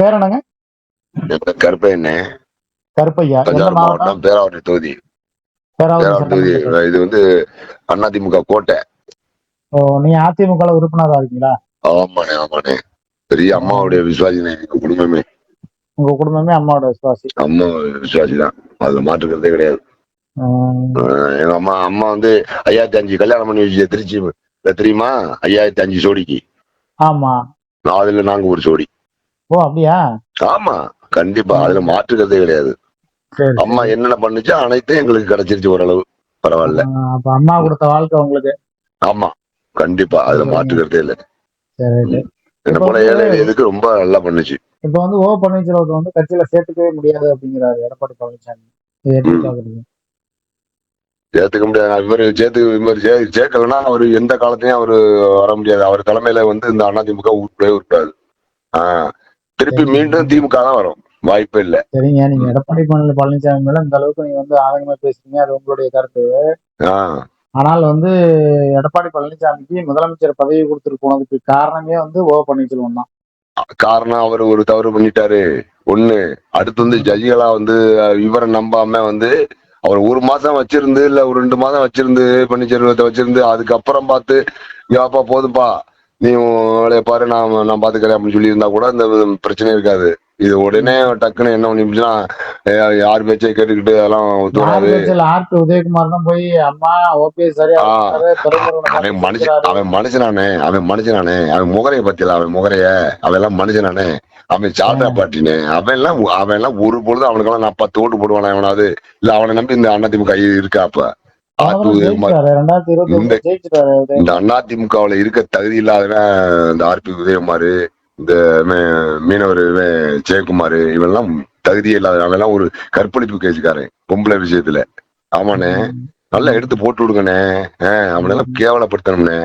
பேர் என்னங்க? கருப்பையண்ணே. கருப்பையா. எந்த தஞ்சாவூர் மாவட்டம்? மாவட்டம் பேராவூரணி தொகுதி. பேராவூரணி தொகுதி. சட்டமன்ற தொகுதி. இது வந்து அதிமுக கோட்டை. ஓ, நீங்க அதிமுக உறுப்பினரா இருக்கீங்களா? ஆமாண்ணே, ஆமாண்ணே. பெரிய அம்மாவுடைய விசுவாசினே எங்க குடும்பமே. உங்க குடும்பமே அம்மாவோட விசுவாசி? அம்மா விசுவாசி தான், அதுல மாற்றுக்கிறதே கிடையாது. எங்க அம்மா அம்மா வந்து 5005 கல்யாணம் பண்ணி வச்சு திருச்சி தெரியுமா? 5005 ஜோடிக்கு. ஆமா. அதுல நாங்க ஒரு ஜோடி. ஓ, அப்படியா? ஆமா, கண்டிப்பா. அதுல மாற்றுக்கிறதே கிடையாது. அம்மா என்னென்ன பண்ணுச்சோ அனைத்தும் எங்களுக்கு கிடைச்சிருச்சு ஓரளவு. பரவாயில்ல. அப்ப அம்மா கொடுத்த வாழ்க்கை உங்களுக்கு. ஆமா, கண்டிப்பா. அதுல மாற்றுக்கிறதே இல்லை. சரி. என்ன போல ஏழை எதுக்கு ரொம்ப நல்லா பண்ணுச்சு. இப்ப வந்து ஓ பன்னீர்செல்வத்தை வந்து கட்சியில சேர்த்துக்கவே முடியாது அப்படிங்கிறாரு எடப்பாடி பழனிசாமி. சேர்த்துக்க முடியாது. இவரு சேர்க்கலன்னா அவரு எந்த காலத்தையும் அவரு வர முடியாது. அவர் தலைமையில வந்து இந்த அதிமுக உருப்படவே உருப்படாது. திருப்பி மீண்டும் திமுக தான் வரும், வாய்ப்பே இல்ல. சரிங்க, நீங்க எடப்பாடி பழனிசாமி மேல இந்த அளவுக்கு நீங்க வந்து ஆதங்கமா பேசுறீங்க, அது உங்களுடைய கருத்து. ஆனால் வந்து எடப்பாடி பழனிசாமிக்கு முதலமைச்சர் பதவி கொடுத்துட்டு போனதுக்கு காரணமே வந்து ஓ பன்னீர்செல்வம் தான். காரணம் அவர் ஒரு தவறு பண்ணிட்டாரு ஒண்ணு. அடுத்து வந்து ஜட்ஜிகளா வந்து இவரை நம்பாம வந்து அவர் 1 மாசம் வச்சிருந்து இல்ல ஒரு 2 மாதம் வச்சிருந்து பன்னீர்செல்வத்தை வச்சிருந்து அதுக்கப்புறம் பார்த்து யாப்பா போதுப்பா நீ வேலையை பாரு, நான் பாத்துக்கிறேன் அப்படின்னு சொல்லி இருந்தா கூட இந்த பிரச்சனை இருக்காது. இது உடனே டக்குன்னு என்ன பண்ணிச்சுன்னா யார் பேச்சை கேட்டுக்கிட்டு அதெல்லாம் ஒத்துவராது. உதயகுமார் தான் போய் அம்மா ஓபிஎஸ் அவன் மனுஷனானே, அவன் முகரைய பத்தியில, அவன் முகரைய அவெல்லாம் மனுஷனானே, அவன் சாட்டா பாட்டினே, அவன் எல்லாம் ஒரு பொழுது அவனுக்கெல்லாம் நான் 10 ஓட்டு போடுவானே அவனாவது இல்ல. அவனை நம்பி இந்த அதிமுக இருக்கா? அப்ப இந்த அதிமுகவுல இருக்க தகுதி இல்லாதவன் இந்த ஆர்பி உதயகுமார், இந்த மீனவர் ஜெயக்குமார், இவெல்லாம் தகுதியே இல்லாத அவெல்லாம் ஒரு கற்பழிப்பு கேசுக்காரன் பொம்பளை விஷயத்துல. ஆமாண்ணே, நல்லா எடுத்து போட்டு விடுங்கண்ணே. அவனெல்லாம் கேவலப்படுத்தணும்னே.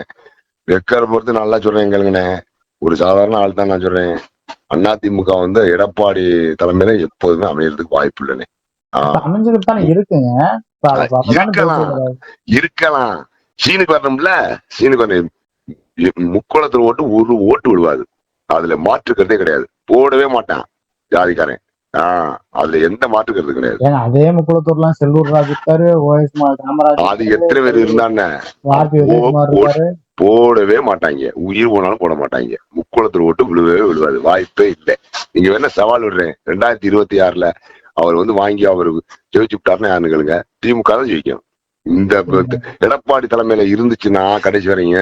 வெக்கரை பொறுத்து நல்லா சொல்றேன் கேளுங்கண்ணே. ஒரு சாதாரண ஆள் தான் நான் சொல்றேன். அதிமுக வந்து எடப்பாடி தலைமையில எப்போதுமே அமையறதுக்கு வாய்ப்பு இல்லைண்ணே. இருக்கலாம். சீனுக்கு வரணும்ல, சீனுக்கு வரணும். முக்கோணத்துல ஓட்டு ஒரு ஓட்டு விடுவாது, அதுல மாற்றுக்கிறதே கிடையாது. போடவே மாட்டான் ஜாதிக்காரன். அதுல எந்த மாற்றுக்கிறது கிடையாது. அதே முக்குளத்தூர்லாம் செல்லூர் ராஜ் இருக்காரு, அது எத்தனை பேர் இருந்தான்னு போடவே மாட்டாங்க. உயிர் போனாலும் போட மாட்டாங்க. முக்குளத்தூர் ஓட்டு விழுவாது, வாய்ப்பே இல்லை. நீங்க வேணா சவால் விடுறேன், 2026ல அவர் வந்து வாங்கி அவர் ஜெயிச்சு விட்டாருன்னா யாருன்னு கேளுங்க, திமுக தான் ஜெயிக்கும். இந்த எடப்பாடி தலைமையில இருந்துச்சுன்னா கடைசி வரைங்க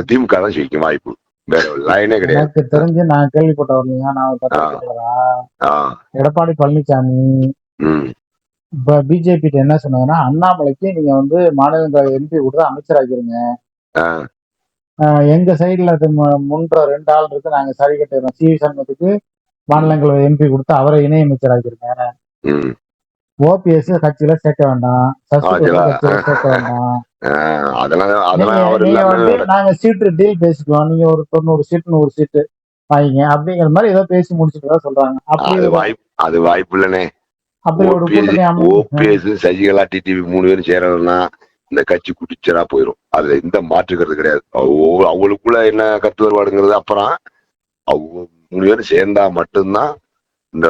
திமுக தான் ஜெயிக்கும், வாய்ப்பு வேற லைனே கிடையாது. தெரிஞ்சு நான் கேள்விப்பட்டவர்களா, எடப்பாடி பழனிசாமி இப்ப பிஜேபி என்ன சொன்னாங்கன்னா, அண்ணாமலைக்கு நீங்க வந்து மாநிலங்களவை எம்பி கொடுத்து அமைச்சராக்கிருங்க, எங்க சைடுல முன்ற 2 ஆள் இருக்கு, நாங்க சரி கட்டுறோம். சி சண்முகத்துக்கு மாநிலங்களவை எம்பி கொடுத்து அவரை இணையமைச்சராக்கிருங்க. ஓபிஎஸ் கட்சியில சேர்க்க வேண்டாம், சேர்க்க வேண்டாம், நாங்க சீட்டு டீல் பேசிக்குவோம், நீங்க ஒரு 90 சீட்டு 100 சீட்டு வாங்கிங்க அப்படிங்கிற மாதிரி ஏதோ பேசி முடிச்சுட்டு சொல்றாங்க. அது வாய்ப்பு இல்லனே. ஓபிஎஸ் சசிகலா டிடிவி 3 பேரும் சேரணும்னா இந்த கட்சி குடிச்சரா போயிடும். அதுல எந்த மாற்றுக்கிறது கிடையாது. அவங்களுக்குள்ள என்ன கருத்து வருவாடுங்கிறது அப்புறம். அவங்க 3 பேரும் சேர்ந்தா மட்டும்தான் இந்த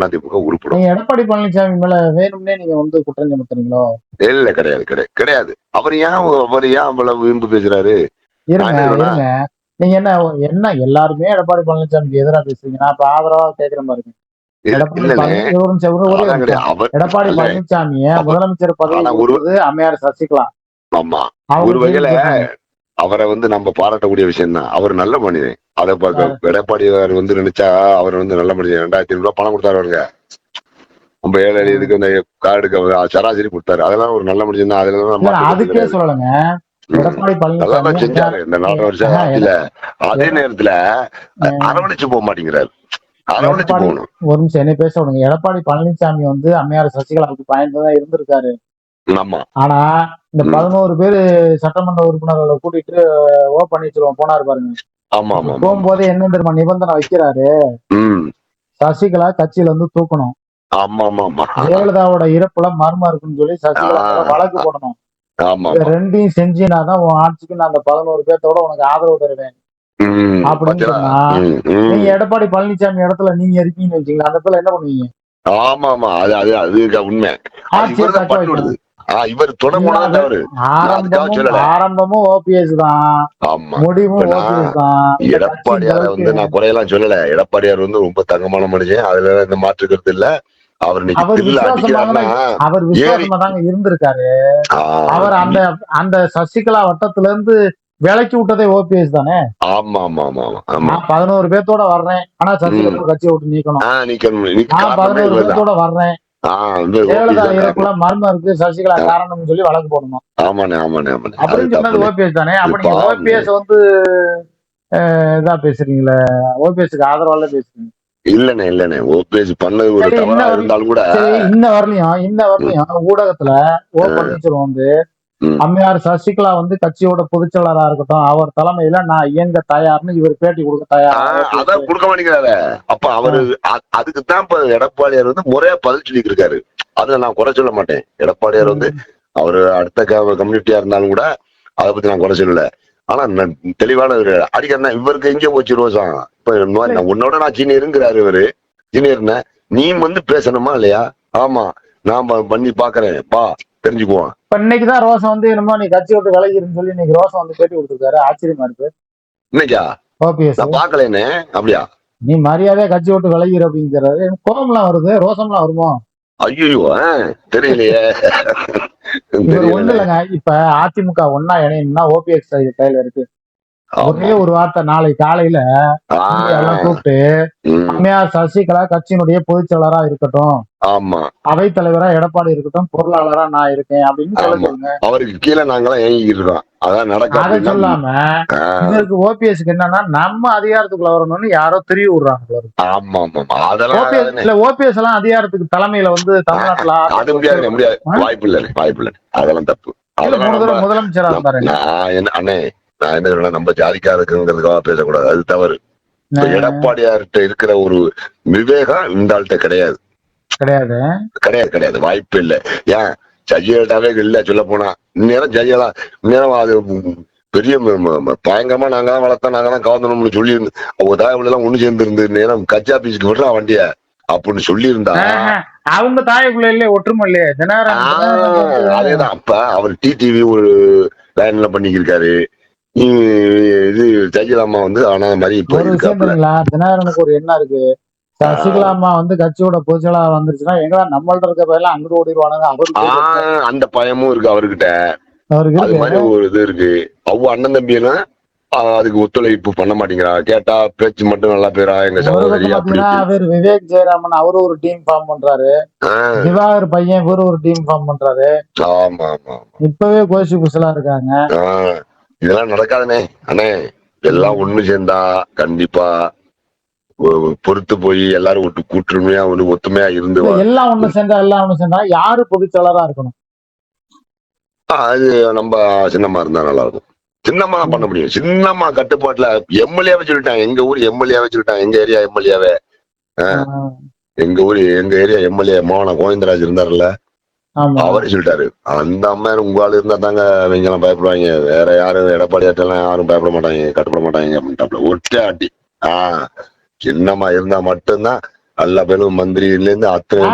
அதிமுக உறுப்பினர். எடப்பாடி பழனிசாமி மேல வேணும்னே நீங்க வந்து குற்றம் சுமத்துறீங்களோ? இல்ல, கிடையாது. அவர் ஏன் அவ்வளவு வீம்பு பேசுறாரு? நீங்க என்ன எல்லாருமே எடப்பாடி பழனிசாமிக்கு எதிராக பேசுறீங்க, நான் இப்ப ஆதரவா கேட்கிற மாதிரி. எடப்பாடி பழனிசாமிய முதலமைச்சர் பதவி அம்மையார் சசிகலா. ஆமா, ஒரு வகையில அவரை வந்து நம்ம பாராட்டக்கூடிய விஷயம் தான். அவர் நல்ல மனிதன். அதை எடப்பாடி வந்து நினைச்சா அவர் வந்து நல்ல மனிதன். 2500 பணம் கொடுத்தாரு அவருங்க. நம்ம ஏழை இதுக்கு அந்த கார்டுக்கு சராசரி கொடுத்தாரு. அதெல்லாம் ஒரு நல்ல மனிதன் தான். அதுக்கே சொல்லலங்க, நல்லா செஞ்சாரு இந்த 4 வருஷம் ஆட்சியில. அதே நேரத்துல அரவணைச்சு போக மாட்டேங்கிறாரு. அரவணைச்சு போகணும். ஒரு நிமிஷம் என்ன பேச விடுங்க. எடப்பாடி பழனிசாமி வந்து அம்மையார் சசிகலாவுக்கு பயந்துதான் இருந்திருக்காரு. ஆனா இந்த 11 பேரு சட்டமன்ற உறுப்பினர்களை கூட்டிட்டு ஓ பன்னீர்செல்வம் போனாரு பாருங்க. போகும்போது என்ன தெரியுமா நிபந்தனை வைக்கிறாரு? சசிகலா கட்சியில இருந்து தூக்கணும், ஜெயலலிதாவோட இறப்புல மர்மம் இருக்குன்னு சொல்லி சசிகலா வழக்கு போடணும். ரெண்டையும் செஞ்சினாதான் உன் ஆட்சிக்கு நான் அந்த 11 பேர்த்தோட உனக்கு ஆதரவு தருவேன். அப்படின்னு சொன்னா நீங்க எடப்பாடி பழனிசாமி இடத்துல நீங்க இருக்கீங்கன்னு வச்சுங்களா, அந்த இடத்துல என்ன பண்ணுவீங்க? ஆமா ஆமா, அது அது அது உண்மை. இவர்தான் பண்ணி விடுது. இவர் தொடர்பு ஆரம்பமும் ஓபிஎஸ் தான், முடிவும் ஓபிஎஸ் தான். எடப்பாடியார வந்து நான் குறையெல்லாம் சொல்லல. எடப்பாடியார் வந்து ரொம்ப தங்கமான மனுஷன், அதுல இந்த மாற்று கருத்து இல்ல. அவர் விசுவாசமா தாங்க இருந்திருக்காரு. அவர் அந்த சசிகலா வட்டத்துல இருந்து விலைக்கு விட்டதே ஓபிஎஸ் தானே. ஆமா ஆமா ஆமா ஆமா. 11 பேர்த்தோட வர்றேன், ஆனா சசிகலா கட்சியை விட்டு நீக்கணும். 11 பேர்த்தோட வர்றேன், ஜெயலலிதா இறப்புல மர்மம் இருக்கு, சசிகலா காரணம் சொல்லி வழக்கு போடணும். ஆமாண்ணே ஆமாண்ணே ஆமாண்ணே, அப்படின்னு சொன்னது ஓபிஎஸ் தானே. அப்ப நீங்க ஓபிஎஸ் வந்து இதா பேசுறீங்களே, ஓபிஎஸ்க்கு ஆதரவால பேசுறீங்க. இல்லண்ணே இல்லண்ணே, ஓபிஎஸ் பண்ணது ஒரு தவறா இருந்தாலும் கூட இன்ன வரலையும் ஊடகத்துல ஓ பன்னீர்செல்வம் வந்து அம்மையார் சசிகலா வந்து கட்சியோட பொதுச்செயலரா இருக்கட்டும், அவர் தலைமையில நான் இயங்க தயார்னு இவர் பேட்டி கொடுக்க தயார். அதான் கொடுக்க மாட்டேங்கிறாரு. அப்ப அவரு அதுக்குதான் இப்ப எடப்பாடியார் வந்து முறையா பதில் சொல்லிட்டு இருக்காரு. அதை நான் குறை சொல்ல மாட்டேன். எடப்பாடியார் வந்து அவரு அடுத்த கம்யூனிட்டியா இருந்தாலும் கூட அதை பத்தி நான் குறை சொல்லல. ஆனா தெளிவான அடிக்கிறேன். இவருக்கு எங்கே போச்சு ரோசம்? இப்ப உன்னோட நான் சீனியருங்கிறாரு இவரு. சீனியர்னா நீ வந்து பேசணுமா இல்லையா? ஆமா நான் பண்ணி பாக்குறேன் பா, தெரிஞ்சுக்குவோம். இப்ப இன்னைக்குதான் ரோசம் வந்து என்னமோ நீ கட்சி விட்டு விலகிருன்னு சொல்லி இன்னைக்கு ரோசம் வந்து பேட்டி கொடுத்துருக்காரு. ஆச்சரியமா இருக்கு. இன்னைக்கா நான் பாக்கலேன்னு. அப்படியா? நீ மரியாதையா கட்சி விட்டு விலகிரு அப்படிங்கிறாரு. கோபம்லாம் வருது, ரோசம்லாம் வருமோ? ஐயோ தெரியலையே. ஒண்ணு இல்லைங்க, இப்ப அதிமுக ஒன்னா இணையணும்னா ஓபிஎஸ் கையில இருக்கு. ஒரே ஒரு வார்த்தை, நாளை காலையில எல்லாம் கூப்பிட்டு அம்மையார் சசிகலா கட்சியினுடைய பொதுச் செயலரா இருக்கட்டும், ஆமா அவைத் தலைவரா எடப்பாடி இருக்கட்டும், பொருளாளரா நான் இருக்கேன் அப்படின்னு சொல்லுங்க. அவருக்கு கீழே நாங்களாம் ஏங்கிட்டு இருக்கோம். அதான் நடக்கும். அதை சொல்லாம இதற்கு ஓபிஎஸ்க்கு என்னன்னா நம்ம அதிகாரத்துக்குள்ள வரணும்னு யாரோ தெரிய விடுறாங்க. ஆமா ஆமா, அதெல்லாம் ஓபிஎஸ் எல்லாம் அதிகாரத்துக்கு தலைமையில வந்து தமிழ்நாட்டுல அது முடியாது முடியாது, வாய்ப்பு இல்லை வாய்ப்பு இல்லை. அதெல்லாம் தப்பு. முதலமைச்சரா இருந்தாரு அண்ணே. நான் என்ன சொல்றேன், நம்ம ஜாதிக்காரருக்குங்கிறதுக்காக பேசக்கூடாது, அது தவறு. எடப்பாடியார்கிட்ட இருக்கிற ஒரு விவேகம் இந்த ஆள்கிட்ட கிடையாது கிடையாது கிடையாது கிடையாது, வாய்ப்பு இல்லை. ஏன் ஜெயலலிதாவே இல்ல சொல்ல போனா இந்நேரம் ஜெயலலிதா இந்நேரம் அது பெரிய பயங்கரமா நாங்க தான் வளர்த்தா நாங்க தான் கவர்ந்தோம்னு சொல்லி இருந்து அவங்க தாய் எல்லாம் ஒண்ணு சேர்ந்து இருந்து நேரம் கட்சி ஆபீஸ்க்கு விடுறா வண்டிய அப்படின்னு சொல்லி இருந்தா அவங்க தாய்க்குள்ள ஒற்றுமை இல்லையே. அதேதான். அப்ப அவர் டிடிவி ஒரு லைன்ல பண்ணிக்கிருக்காரு. இது ஜெயலலிதா அம்மா வந்து ஆனா மாதிரி தினகரனுக்கு ஒரு என்ன இருக்கு, சசிகலா அம்மா வந்து கட்சியோட பொதுச்செயலா வந்துருச்சுன்னா எங்களா நம்மள்ட்ட இருக்க பயில அங்கிட்டு ஓடிடுவானுங்க. அவருக்கு அந்த பயமும் இருக்கு அவர்கிட்ட. அது மாதிரி ஒரு இது இருக்கு. அவங்க அண்ணன் தம்பி எல்லாம் அதுக்கு ஒத்துழைப்பு பண்ண மாட்டேங்கிறா. கேட்டா பேச்சு மட்டும் நல்லா பேரா எங்க சகோதரி. அவர் விவேக் ஜெயராமன் அவரு ஒரு டீம் ஃபார்ம் பண்றாரு, திவாகர் பையன் இவரு ஒரு டீம் ஃபார்ம் பண்றாரு. ஆமா ஆமா, இப்பவே கோஷி குசலா இருக்காங்க. இதெல்லாம் நடக்காதுனே அண்ணே. எல்லாம் ஒண்ணு சேர்ந்தா கண்டிப்பா பொறுத்து போய் எல்லாரும் ஒட்டு கூட்டுமையா ஒத்துமையா இருந்து எல்லாம் ஒண்ணு சேர்ந்தா யாரு பொதுச்செயலரா இருக்கணும்? அது நம்ம சின்னம்மா இருந்தா நல்லா இருக்கும். சின்னம்மா தான் பண்ண முடியும். சின்னம்மா கட்டுப்பாட்டுல எம்எல்ஏவை சொல்லிட்டாங்க. எங்க ஊர் எம்எல்ஏவை சொல்லிட்டாங்க. எங்க ஏரியா எம்எல்ஏவே எங்க ஏரியா எம்எல்ஏ மோகன கோவிந்தராஜ் இருந்தாருல்ல, அவரே சொல்லிட்டாரு. அந்த அம்மா உங்களால இருந்தா தாங்க இவங்க எல்லாம் பயப்படுவாங்க. வேற யாரும் எடப்பாடியாட்டெல்லாம் யாரும் பயப்பட மாட்டாங்க, கட்டுப்பட மாட்டாங்க அப்படின்ட்டாப்ல. ஒட்டே ஆட்டி. சின்னம்மா இருந்தா மட்டும்தான் எல்லா பேரும் மந்திரில இருந்து அத்தனை.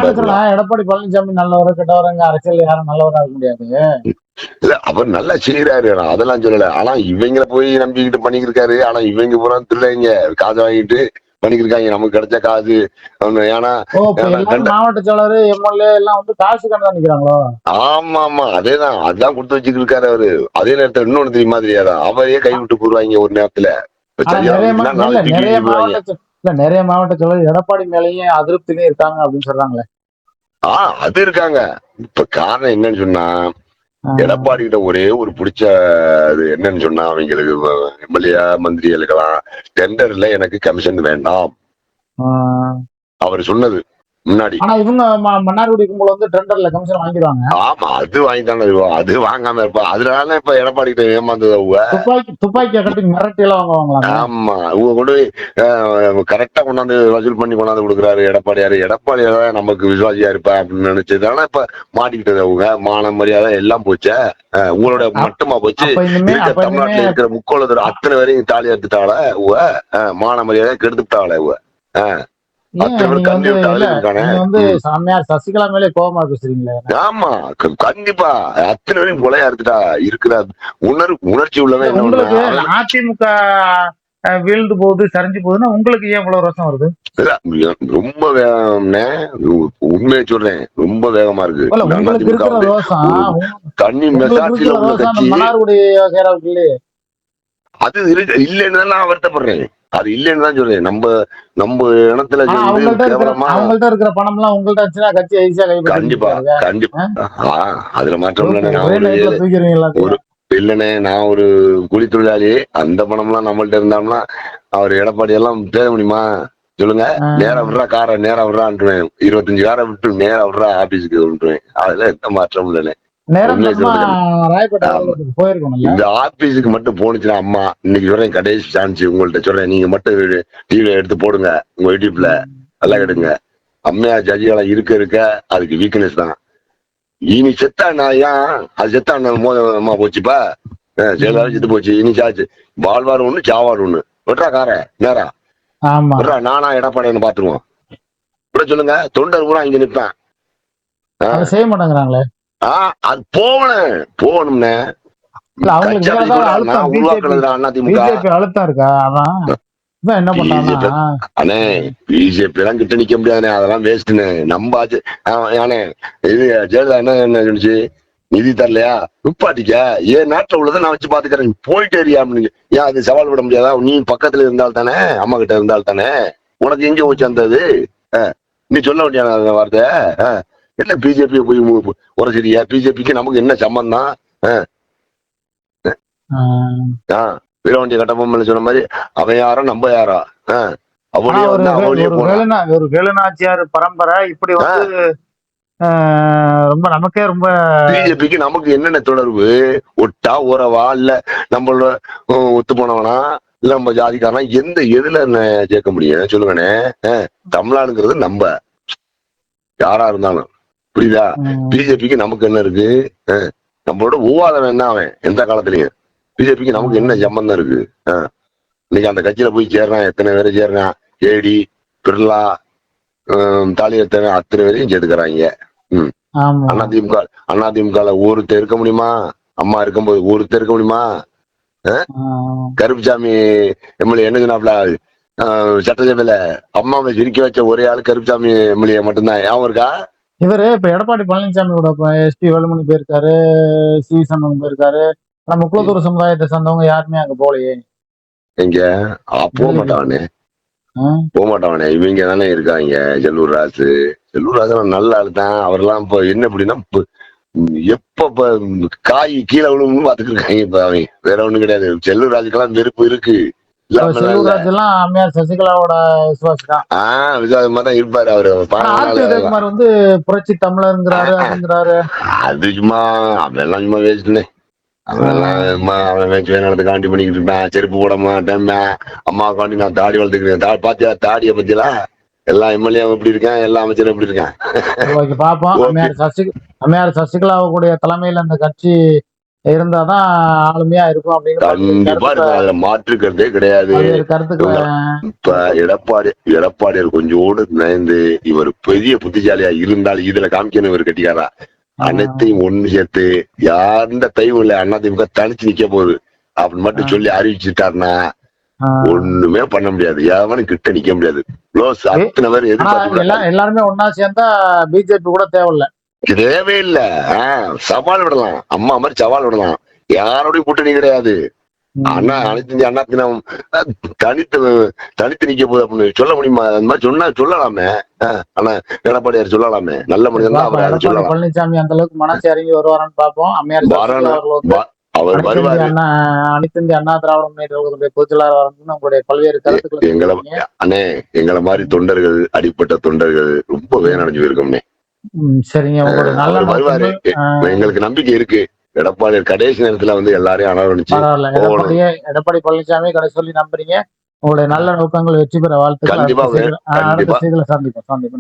எடப்பாடி பழனிசாமி நல்லவர கெட்டவரங்க அரசியல் யாரும் நல்லவரா இருக்க முடியாது. இல்ல அவர் நல்லா செய்யறாரு, அதெல்லாம் சொல்லல. ஆனா இவங்களை போய் நம்பிக்கிட்டு பண்ணிக்கிட்டு இருக்காரு. ஆனா இவங்க பூரா திருடைங்க, காசு வாங்கிட்டு பண்ணிக்கிருக்காங்க. நமக்கு கிடைச்ச காசு. ஏன்னா மாவட்ட செயலர் எம்எல்ஏ எல்லாம் வந்து காசு கண்டு நிக்கிறாங்களோ. ஆமா ஆமா, அதேதான். அதான் கொடுத்து வச்சுக்கிட்டு இருக்காரு அவரு. அதே நேரத்துல இன்னொன்னு தெரியுமா தெரியாதா, அவரையே கை விட்டு போடுவாங்க ஒரு நேரத்துல. நிறைய மாவட்ட செயலர் எடப்பாடி மேலேயும் அதிருப்திலையும் இருக்காங்க அப்படின்னு சொல்றாங்களே. அது இருக்காங்க. இப்ப காரணம் என்னன்னு சொன்னா, எடப்பாடி கிட்ட ஒரே ஒரு பிடிச்ச என்னன்னு சொன்னா, அவங்களுக்கு எம்எல்ஏ மந்திரிகளுக்கெல்லாம் டெண்டர்ல எனக்கு கமிஷன் வேண்டாம் அவர் சொன்னது. முன்னாடி. ஆனா இவங்க மன்னார்குடி கும்பல் வந்து டெண்டர்ல கமிஷன் வாங்கிடுவாங்க. ஆமா, அது வாங்கித்தானே இருப்போம். அது வாங்காம இருப்பா. அதனால இப்ப எடப்பாடி கிட்ட ஏமாந்தது அவங்க. துப்பாக்கியை கட்டி மிரட்டி எல்லாம் வாங்குவாங்களா? ஆமா, இவங்க கொண்டு போய் கரெக்டா கொண்டாந்து வசூல் பண்ணி கொண்டாந்து கொடுக்குறாரு எடப்பாடியாரு. எடப்பாடியார நமக்கு விசுவாசியா இருப்பா அப்படின்னு நினைச்சதுனால இப்ப மாட்டிக்கிட்டது அவங்க. மான மரியாதை எல்லாம் போச்சே. உங்களோட மட்டுமா போச்சு? தமிழ்நாட்டுல இருக்கிற முக்கோளத்தோட அத்தனை வரையும் தாலி எடுத்துட்டாள உவ. மான மரியாதை கெடுத்துட்டாள உவ. சாமியார் சசிகலா மேலே கோபமா பேசுறீங்களே? ஆமா, கண்டிப்பா அத்தனை வரையும் கொலையா இருக்குடா இருக்கிற உணர்ச்சி உள்ளவன். உங்களுக்கு அதிமுக வீழ்ந்து போகுது, சரிஞ்சு போகுதுன்னா உங்களுக்கு ஏன் இவ்வளவு ரோஷம் வருது? ரொம்ப உண்மையை சொல்றேன், ரொம்ப வேகமா இருக்கு. உங்களுக்கு இருக்கிற ரோஷம் தண்ணி மன்னார்குடி அது இல்லைன்னு தான் நான் வருத்தப்படுறேன். அது இல்லைன்னு தான் சொல்றேன். நம்ம இனத்துல அவங்கள்ட்ட இருக்கிற பணம் எல்லாம் உங்கள்ட்ட இருந்துச்சுன்னா கட்சி ஈஸியா கண்டிப்பா கண்டிப்பா அதுல மாற்றம் ஒரு இல்லனே. நான் ஒரு கூலி தொழிலாளி. அந்த பணம் எல்லாம் நம்மள்ட்ட இருந்தாம்னா அவர் எடப்பாடி எல்லாம் தேட முடியுமா சொல்லுங்க? நேரா விடுறா காரை, நேரா விடுறான்ட்டுவேன். 25 காரை விட்டு நேரா விடுறா ஆபீஸுக்கு விட்டுருவேன். அதுல எந்த மாற்றம் இல்லைனே. இந்த ஆபீஸுக்கு மட்டும் போனுச்சுன்னா அம்மா இன்னைக்கு சொல்றேன், கடைசி சான்ஸ் உங்கள்ட்ட சொல்றேன். நீங்க மட்டும் டிவில எடுத்து போடுங்க, உங்க யூடியூப்ல நல்லா கெடுங்க. அம்மையா ஜட்ஜிகளா இருக்க அதுக்கு வீக்னஸ் தான். இனி செத்தா ஏன் அது செத்தா மோதமா போச்சுப்பா. செயலாளர் செத்து போச்சு. இனி சாச்சு வாழ்வார் ஒண்ணு சாவார் ஒண்ணு. விட்றா கார நேரா விட்றா. நானா எடப்பாடி பாத்துருவோம். விட சொல்லுங்க. தொண்டர் பூரா இங்க நிப்பேன். செய்ய மாட்டேங்கிறாங்களே. அது போகணும்னே. அண்ணே பிஜேபி எல்லாம் கிட்ட நிக்க முடியாதுண்ணே. அதெல்லாம் வேஸ்ட்ண்ணே. நம்ம இது ஜெயலலிதா என்ன சொல்லிச்சு? நிதி தரலையா துப்பாட்டிக்க ஏன் நாட்டுல உள்ளதை நான் வச்சு பாத்துக்கிறேன், போயிட்டே ஏரியா அப்படின்னு. ஏன் அது சவால் விட முடியாதா? நீ பக்கத்துல இருந்தால் தானே, அம்மா கிட்ட இருந்தால் தானே. உனக்கு எங்க போச்சு அந்த இது? நீ சொல்ல முடியாது வார்த்தை. என்ன பிஜேபி போய் உரைச்சிரியா? பிஜேபிக்கு நமக்கு என்ன சம்பந்தம்? வீரவண்டி கட்டபொம்மன் சொன்ன மாதிரி அவன் யாரோ நம்ம யாரோ. ஒரு வேலுநாச்சியார் பரம்பரை இப்படி வந்து ரொம்ப நமக்கே ரொம்ப. பிஜேபிக்கு நமக்கு என்னென்ன தொடர்பு? ஒட்டா உறவா இல்ல நம்மளோட ஒத்து போனவனா இல்ல நம்ம ஜாதிக்காரனா? எதுல சேர்க்க முடியும் சொல்லுங்கண்ணே? தமிழ்நாடுங்கிறது நம்ம யாரா இருந்தாலும் புரியுதா? பிஜேபிக்கு நமக்கு என்ன இருக்கு? நம்மளோட விவாதம் என்ன? அவன் எந்த காலத்திலயும் பிஜேபிக்கு நமக்கு என்ன சம்பந்தம் இருக்கு? இன்னைக்கு அந்த கட்சியில போய் சேர்றான். எத்தனை பேரை சேர்றான்? ஏடி பிர்லா தாலியத்தனை அத்தனை பேரையும் சேர்த்துக்கிறாங்க. அதிமுக ஒருத்தர் இருக்க முடியுமா? அம்மா இருக்கும்போது ஒருத்தர் இருக்க முடியுமா? கருப்புசாமி எம்எல்ஏ என்ன சொன்னாப்ல சட்டசபையில? அம்மாவை சிரிக்க வச்ச ஒரே ஆளு கருப்புசாமி எம்எல்ஏ மட்டும்தான். ஞாபகம் இருக்கா? இவரு இப்ப எடப்பாடி பழனிசாமியோட எஸ்பி வேலுமணி போயிருக்காரு, சி சண்முகம் போயிருக்காரு. ஆனா முக்குளத்தூர் சமுதாயத்தை சேர்ந்தவங்க யாருமே அங்க போலையே. எங்க போக மாட்டானே. இவங்க தானே இருக்காங்க. செல்லூர் ராசு நல்ல ஆளு தான். அவரெல்லாம் இப்ப என்ன அப்படின்னா எப்ப காய் கீழே விழுவும் பாத்துட்டு இருக்காங்க. இப்ப அவன் வேற ஒண்ணும் கிடையாது. செல்லூர் ராஜுக்கெல்லாம் வெறுப்பு இருக்கு. சசிகலாவோட விசுவாசி தான் இருப்பாரு அவரு. வந்து புரட்சி தமிழருங்கிறாரு. அது சும்மா அதெல்லாம் சும்மா வேஸ்ட்னே. அவன் காண்டி பண்ணிக்கிட்டு இருப்பேன். செருப்பு போட மாட்டேன். அம்மா காண்டி நான் தாடி வளர்த்துக்கிறேன். பாத்தியா தாடிய பத்தியா? எல்லா எம்எல்ஏ எப்படி இருக்கேன், எல்லா அமைச்சரும் எப்படி இருக்கேன் பாப்போம். அம்மையார் சசிகலாவுடைய தலைமையில அந்த கட்சி இருந்தாதான் ஆளுமையா இருக்கும் அப்படின்னு மாற்றுக்கிறதே கிடையாது. இப்ப எடப்பாடியார் கொஞ்சோடு நயந்து இவர் பெரிய புத்திசாலியா இருந்தால் இதுல காமிக்கணும். இவர் கட்டிக்காரா அனைத்தையும் ஒண்ணு சேர்த்து யாருந்த தைவும் இல்ல அதிமுக தனிச்சு நிக்க போகுது அப்படின்னு மட்டும் சொல்லி அறிவிச்சுட்டாருன்னா ஒண்ணுமே பண்ண முடியாது. எவனும் கிட்ட நிக்க முடியாது. அத்தனை பேர் எல்லாருமே ஒன்னா சேர்ந்தா பிஜேபி கூட தேவையில்லை. சவால் விடலாம். அம்மா மாதிரி சவால் விடலாம். யாரோடய கூட்டணி கிடையாது. அனைத்து இந்திய அண்ணா தினம் தனித்து நிக்க போகுது அப்படின்னு சொல்ல முடியுமா? அந்த மாதிரி சொல்லலாமே. ஆனா எடப்பாடியார் சொல்லலாமே. நல்ல மனிதன் தான் அவர் சொல்லலாம். பழனிசாமி அந்த அளவுக்கு மனசு இறங்கி வருவாரான்னு பாப்போம். அவர் அனைத்து இந்திய வருவாரு. அண்ணா அனைத்து இந்திய அண்ணா திராவிட முன்னேற்ற கழகத்துடைய பொதுச் செயலாளர் வரணும்னு உங்களுடைய பல்வேறு கருத்துக்களை எங்களை சொல்லியிருக்கீங்க. அண்ணே எங்களை மாதிரி தொண்டர்கள், அடிப்பட்ட தொண்டர்கள் ரொம்ப வேதனைஞ்சு போயிருக்கோம்னே. சரிங்க. உங்களுடைய நல்ல அவர் வருவாரு. நோக்கங்கள் எங்களுக்கு நம்பிக்கை இருக்கு. எடப்பாடி கடைசி நேரத்துல வந்து எல்லாரையும் அரவணைச்சு பரவாயில்ல. போகணும். எடப்பாடி பழனிசாமி கடை சொல்லி நம்புறீங்க. உங்களுடைய நல்ல நோக்கங்கள் வெற்றி பெற வாழ்த்துக்கள். கண்டிப்பா அடுத்த செய்தியில கண்டிப்பா சந்திப்போம்.